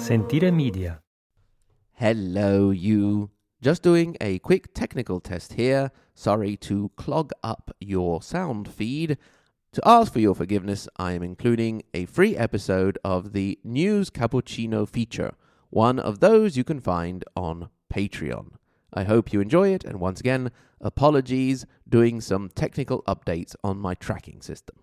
Sentire Media. Hello, you. Just doing a quick technical test here. Sorry to clog up your sound feed. To ask for your forgiveness, I am including a free episode of the NewsCappuccino feature, one of those you can find on Patreon. I hope you enjoy it, and once again, apologies doing some technical updates on my tracking system.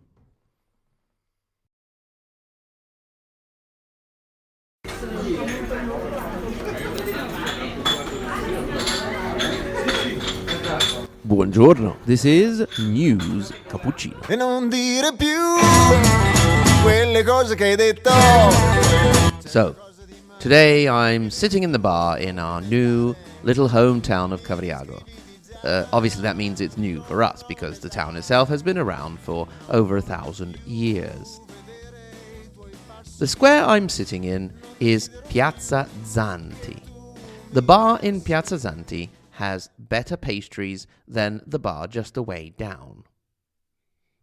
Buongiorno, this is News Cappuccino. E non dire più quelle cose che hai detto. So, today I'm sitting in the bar in our new little hometown of Cavriago. Obviously that means it's new for us because the town itself has been around for over 1,000 years. The square I'm sitting in is Piazza Zanti. The bar in Piazza Zanti has better pastries than the bar just a way down.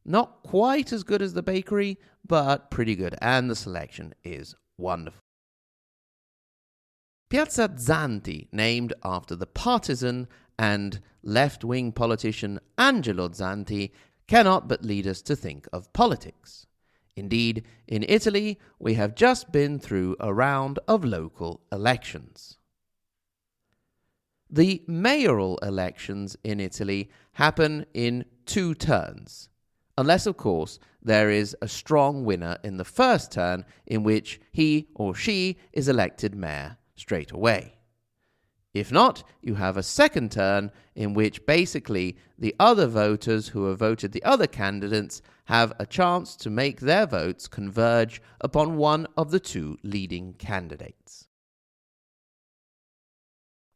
Not quite as good as the bakery, but pretty good, and the selection is wonderful. Piazza Zanti, named after the partisan and left-wing politician Angelo Zanti, cannot but lead us to think of politics. Indeed, in Italy, we have just been through a round of local elections. The mayoral elections in Italy happen in 2 turns, unless, of course, there is a strong winner in the first turn in which he or she is elected mayor straight away. If not, you have a second turn in which basically the other voters who have voted the other candidates have a chance to make their votes converge upon one of the 2 leading candidates.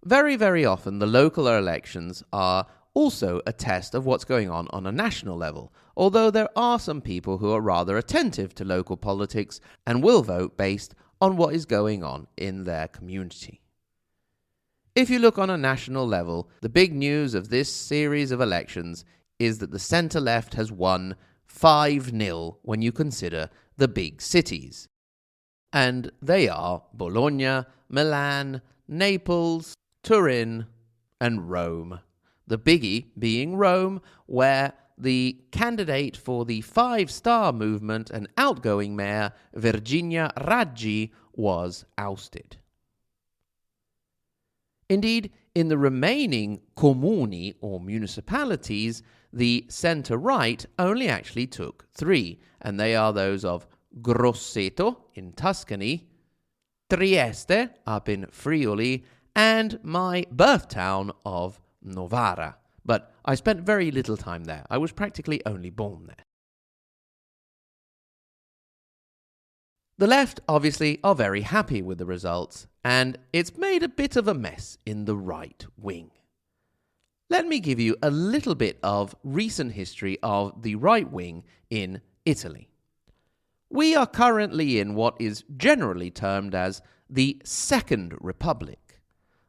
Very, very often the local elections are also a test of what's going on a national level, although there are some people who are rather attentive to local politics and will vote based on what is going on in their community. If you look on a national level, the big news of this series of elections is that the centre-left has won 5-0 when you consider the big cities. And they are Bologna, Milan, Naples, Turin, and Rome. The biggie being Rome, where the candidate for the 5-star movement and outgoing mayor, Virginia Raggi, was ousted. Indeed, in the remaining comuni or municipalities, the centre-right only actually took 3, and they are those of Grosseto in Tuscany, Trieste up in Friuli, and my birth town of Novara. But I spent very little time there. I was practically only born there. The left, obviously, are very happy with the results, and it's made a bit of a mess in the right wing. Let me give you a little bit of recent history of the right wing in Italy. We are currently in what is generally termed as the Second Republic.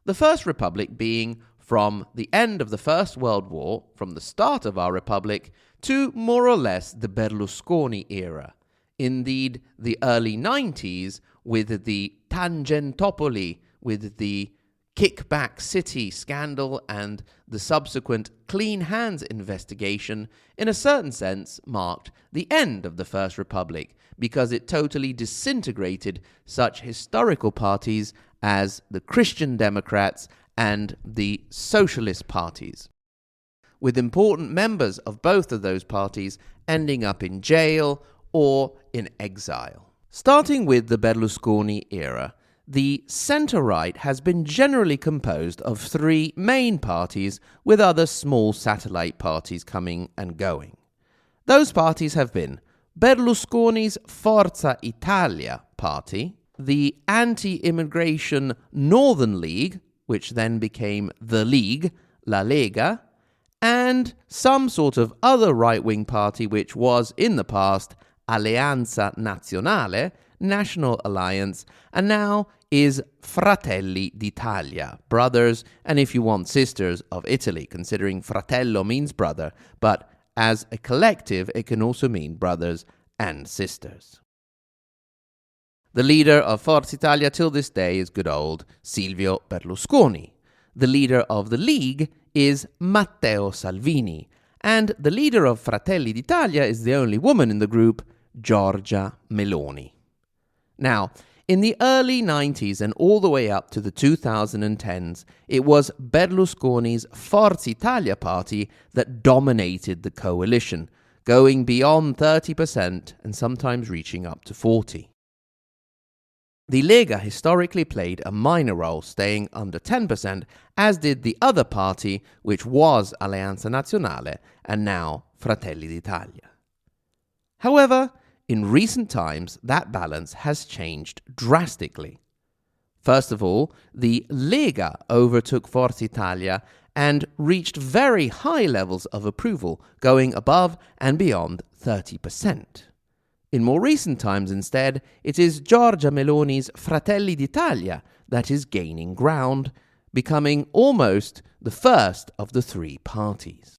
The First Republic being from the end of the First World War, from the start of our republic, to more or less the Berlusconi era. Indeed, the early 90s with the Tangentopoli, with the Kickback City scandal and the subsequent Clean Hands investigation, in a certain sense marked the end of the First Republic because it totally disintegrated such historical parties as the Christian Democrats and the Socialist parties, with important members of both of those parties ending up in jail or in exile. Starting with the Berlusconi era, the centre-right has been generally composed of 3 main parties with other small satellite parties coming and going. Those parties have been Berlusconi's Forza Italia party, the anti-immigration Northern League, which then became the League, La Lega, and some sort of other right-wing party which was, in the past, Alleanza Nazionale, National Alliance, and now is Fratelli d'Italia, brothers, and if you want, sisters of Italy, considering fratello means brother, but as a collective, it can also mean brothers and sisters. The leader of Forza Italia till this day is good old Silvio Berlusconi. The leader of the League is Matteo Salvini. And the leader of Fratelli d'Italia is the only woman in the group, Giorgia Meloni. Now, in the early 90s and all the way up to the 2010s, it was Berlusconi's Forza Italia party that dominated the coalition, going beyond 30% and sometimes reaching up to 40%. The Lega historically played a minor role, staying under 10%, as did the other party, which was Alleanza Nazionale and now Fratelli d'Italia. However, in recent times, that balance has changed drastically. First of all, the Lega overtook Forza Italia and reached very high levels of approval, going above and beyond 30%. In more recent times, instead, it is Giorgia Meloni's Fratelli d'Italia that is gaining ground, becoming almost the first of the three parties.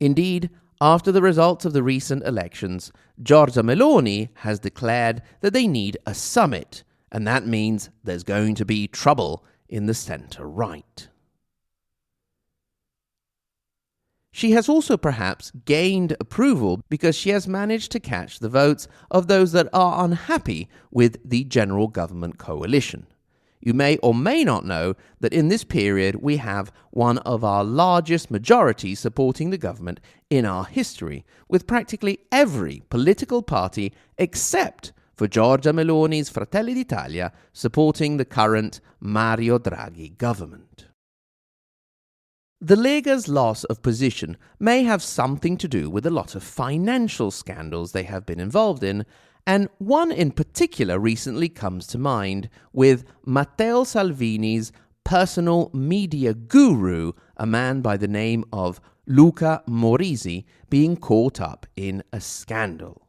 Indeed, after the results of the recent elections, Giorgia Meloni has declared that they need a summit, and that means there's going to be trouble in the centre-right. She has also perhaps gained approval because she has managed to catch the votes of those that are unhappy with the general government coalition. You may or may not know that in this period we have one of our largest majorities supporting the government in our history, with practically every political party except for Giorgia Meloni's Fratelli d'Italia supporting the current Mario Draghi government. The Lega's loss of position may have something to do with a lot of financial scandals they have been involved in, and one in particular recently comes to mind, with Matteo Salvini's personal media guru, a man by the name of Luca Morisi, being caught up in a scandal.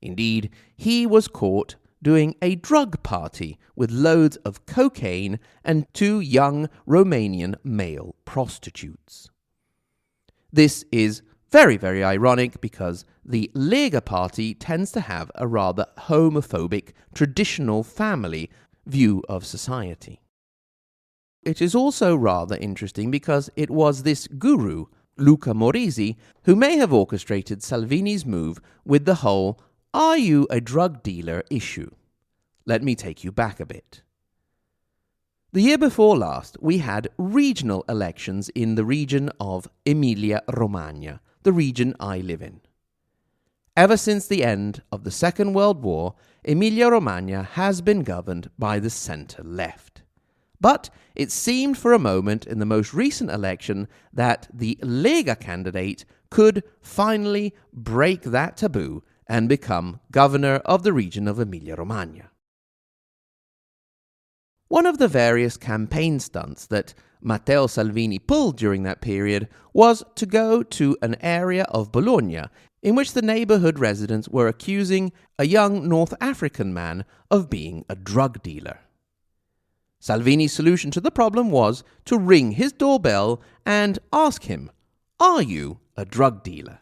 Indeed, he was caught doing a drug party with loads of cocaine and 2 young Romanian male prostitutes. This is very, very ironic because the Lega party tends to have a rather homophobic, traditional family view of society. It is also rather interesting because it was this guru, Luca Morisi, who may have orchestrated Salvini's move with the whole "are you a drug dealer" issue. Let me take you back a bit. The year before last, we had regional elections in the region of Emilia-Romagna, the region I live in. Ever since the end of the Second World War, Emilia-Romagna has been governed by the centre-left. But it seemed for a moment in the most recent election that the Lega candidate could finally break that taboo and become governor of the region of Emilia-Romagna. One of the various campaign stunts that Matteo Salvini pulled during that period was to go to an area of Bologna in which the neighbourhood residents were accusing a young North African man of being a drug dealer. Salvini's solution to the problem was to ring his doorbell and ask him, "Are you a drug dealer?"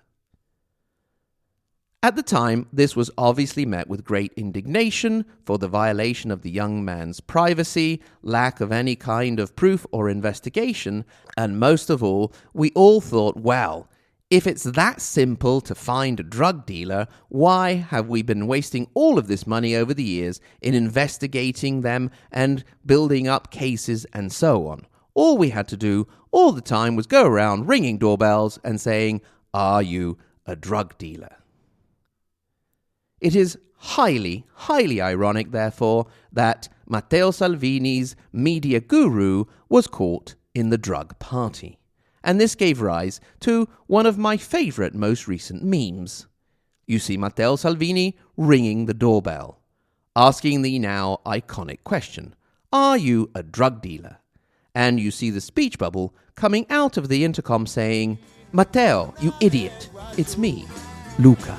At the time, this was obviously met with great indignation for the violation of the young man's privacy, lack of any kind of proof or investigation, and most of all, we all thought, well, if it's that simple to find a drug dealer, why have we been wasting all of this money over the years in investigating them and building up cases and so on? All we had to do all the time was go around ringing doorbells and saying, "Are you a drug dealer?" It is highly, highly ironic, therefore, that Matteo Salvini's media guru was caught in the drug party. And this gave rise to one of my favourite most recent memes. You see Matteo Salvini ringing the doorbell, asking the now iconic question, "Are you a drug dealer?" And you see the speech bubble coming out of the intercom saying, "Matteo, you idiot, it's me, Luca."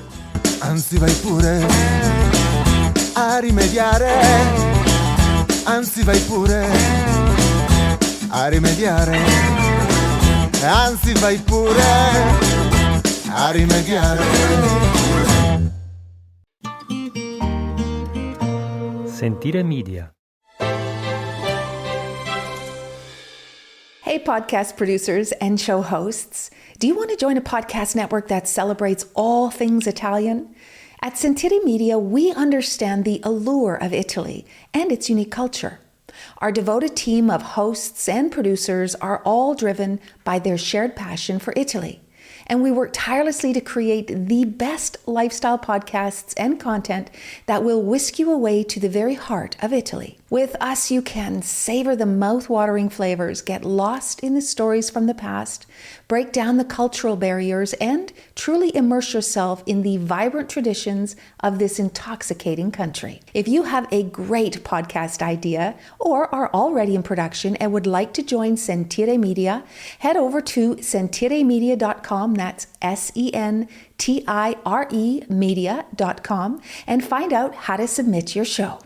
Anzi vai pure a rimediare, anzi vai pure a rimediare, anzi vai pure a rimediare. Sentire Media. Hey, podcast producers and show hosts. Do you want to join a podcast network that celebrates all things Italian? At Sentire Media, we understand the allure of Italy and its unique culture. Our devoted team of hosts and producers are all driven by their shared passion for Italy. And we work tirelessly to create the best lifestyle podcasts and content that will whisk you away to the very heart of Italy. With us, you can savor the mouth-watering flavors, get lost in the stories from the past, break down the cultural barriers, and truly immerse yourself in the vibrant traditions of this intoxicating country. If you have a great podcast idea or are already in production and would like to join Sentire Media, head over to sentiremedia.com, that's SENTIRE media.com, and find out how to submit your show.